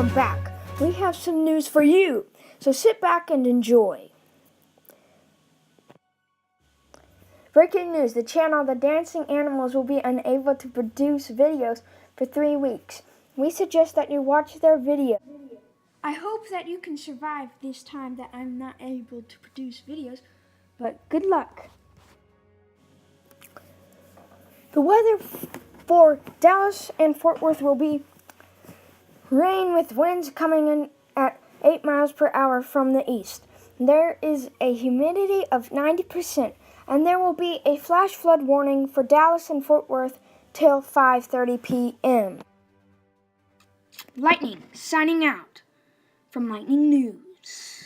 Welcome back. We have some news for you, so sit back and enjoy. Breaking news, the channel The Dancing Animals will be unable to produce videos for 3 weeks. We suggest that you watch their video. I hope that you can survive this time that I'm not able to produce videos, but good luck. The weather for Dallas and Fort Worth will be rain with winds coming in at 8 miles per hour from the east. There is a humidity of 90%, and there will be a flash flood warning for Dallas and Fort Worth till 5:30 p.m. Lightning signing out from Lightning News.